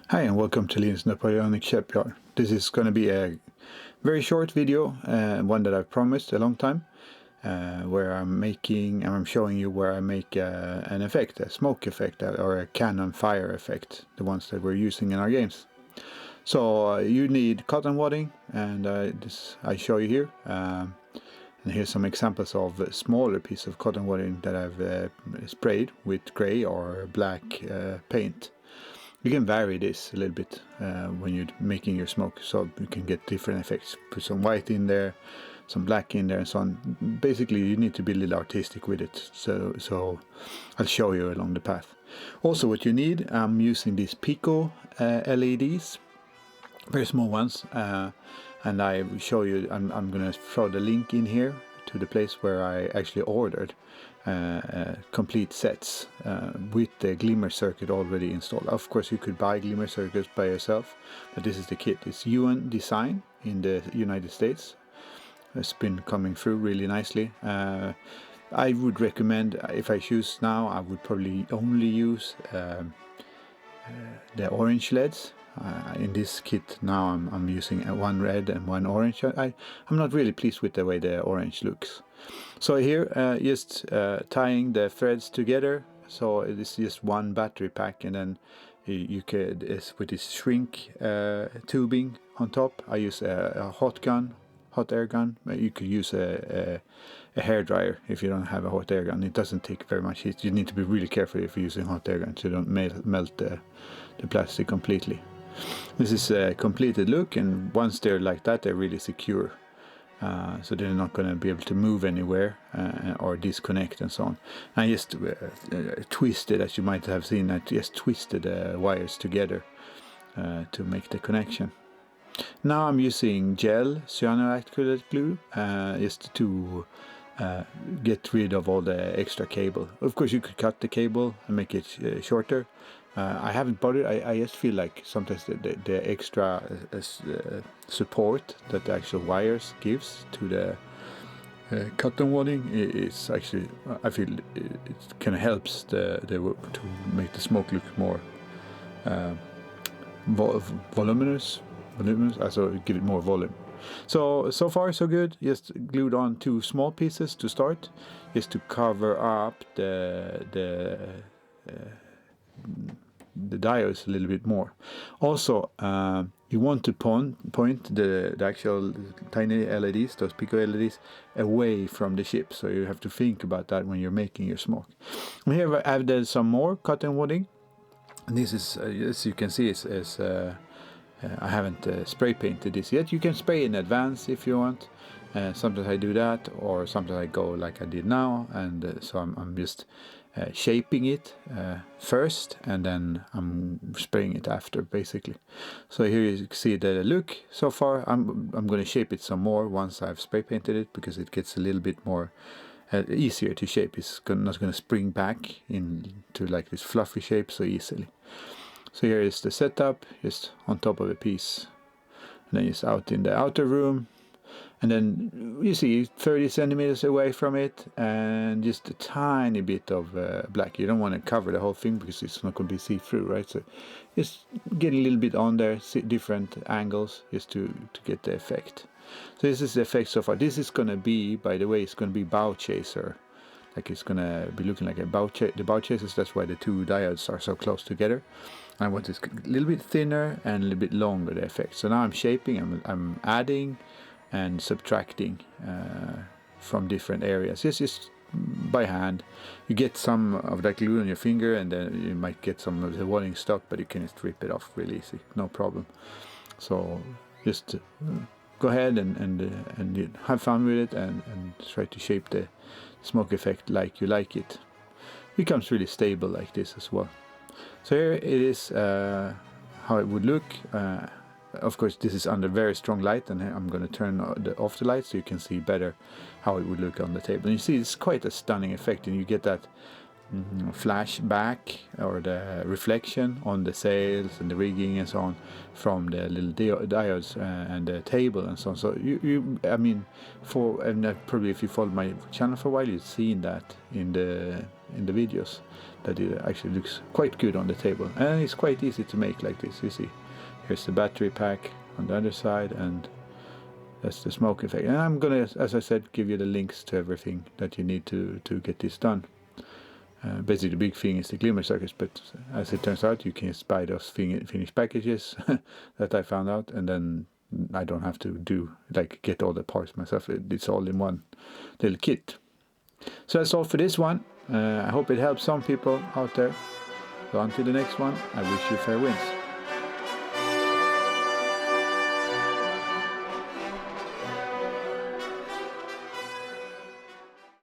Hi and welcome to Lin's Napoleonic shipyard. This is going to be a very short video, one that I've promised a long time, where I'm showing you where I make an effect, a smoke effect or a cannon fire effect, the ones that we're using in our games. So you need cotton wadding, and this I show you here. And here's some examples of a smaller piece of cotton wadding that I've sprayed with grey or black paint. You can vary this a little bit when you're making your smoke, so you can get different effects. Put some white in there, some black in there, and so on. Basically, you need to be a little artistic with it. So I'll show you along the path. Also, what you need, I'm using these Pico LEDs, very small ones, and I will show you. I'm going to throw the link in here to the place where I actually ordered complete sets with the glimmer circuit already installed. Of course, you could buy glimmer circuits by yourself, but this is the kit. It's UN design in the United States. It's been coming through really nicely. I would recommend, if I choose now, I would probably only use the orange LEDs. In this kit now I'm using one red and one orange. I'm not really pleased with the way the orange looks. So here just tying the threads together, so it is just one battery pack, and then you could, with this shrink tubing on top, I use a hot air gun. You could use a hairdryer if you don't have a hot air gun. It doesn't take very much heat. You need to be really careful if you're using hot air gun so you don't melt the plastic completely. This is a completed look, and once they're like that, they're really secure. So they're not going to be able to move anywhere or disconnect and so on. I just twisted, as you might have seen, I just twisted the wires together to make the connection. Now I'm using gel cyanoacrylate glue just to get rid of all the extra cable. Of course, you could cut the cable and make it shorter. I haven't bothered. I just feel like sometimes the extra support that the actual wires gives to the cotton wadding is actually, I feel it kind of helps to make the smoke look more voluminous, also give it more volume. So far so good. Just glued on 2 small pieces to start, just to cover up the diodes a little bit more. Also, you want to point the actual tiny LEDs, those Pico LEDs, away from the ship. So you have to think about that when you're making your smoke. And here I've added some more cotton wadding. And this is, as you can see, is I haven't spray painted this yet. You can spray in advance if you want. Sometimes I do that, or sometimes I go like I did now, and so I'm just shaping it first, and then I'm spraying it after, basically. So here you can see the look so far. I'm going to shape it some more once I've spray painted it, because it gets a little bit more easier to shape. It's not going to spring back into like this fluffy shape so easily. So here is the setup, just on top of a piece, and then it's out in the outer room, and then you see 30 centimeters away from it, and just a tiny bit of black. You don't want to cover the whole thing because it's not going to be see-through, right? So just get a little bit on there, different angles, just to get the effect. So this is the effect so far. This is going to be, by the way, it's going to be bow chaser. Like it's going to be looking like a bow chasers. That's why the 2 diodes are so close together. I want this a little bit thinner and a little bit longer, the effect. So now I'm shaping, I'm adding and subtracting from different areas. Just by hand. You get some of that glue on your finger, and then you might get some of the wadding stuck, but you can just rip it off really easy, no problem. So just go ahead and have fun with it, and try to shape the smoke effect like you like it. It becomes really stable like this as well. So here it is how it would look. Of course, this is under very strong light, and I'm going to turn off the light so you can see better how it would look on the table. And you see it's quite a stunning effect, and you get that flash back, or the reflection on the sails and the rigging and so on, from the little diodes and the table and so on. So I mean, probably if you followed my channel for a while, you've seen that in the in the videos that it actually looks quite good on the table, and it's quite easy to make like this. You see, here's the battery pack on the other side, and that's the smoke effect. And I'm gonna, as I said, give you the links to everything that you need to get this done. Basically the big thing is the glimmer circuits, but as it turns out you can just buy those finished packages that I found out, and then I don't have to get all the parts myself. It's all in one little kit. So that's all for this one. I hope it helps some people out there. So until the next one, I wish you fair winds.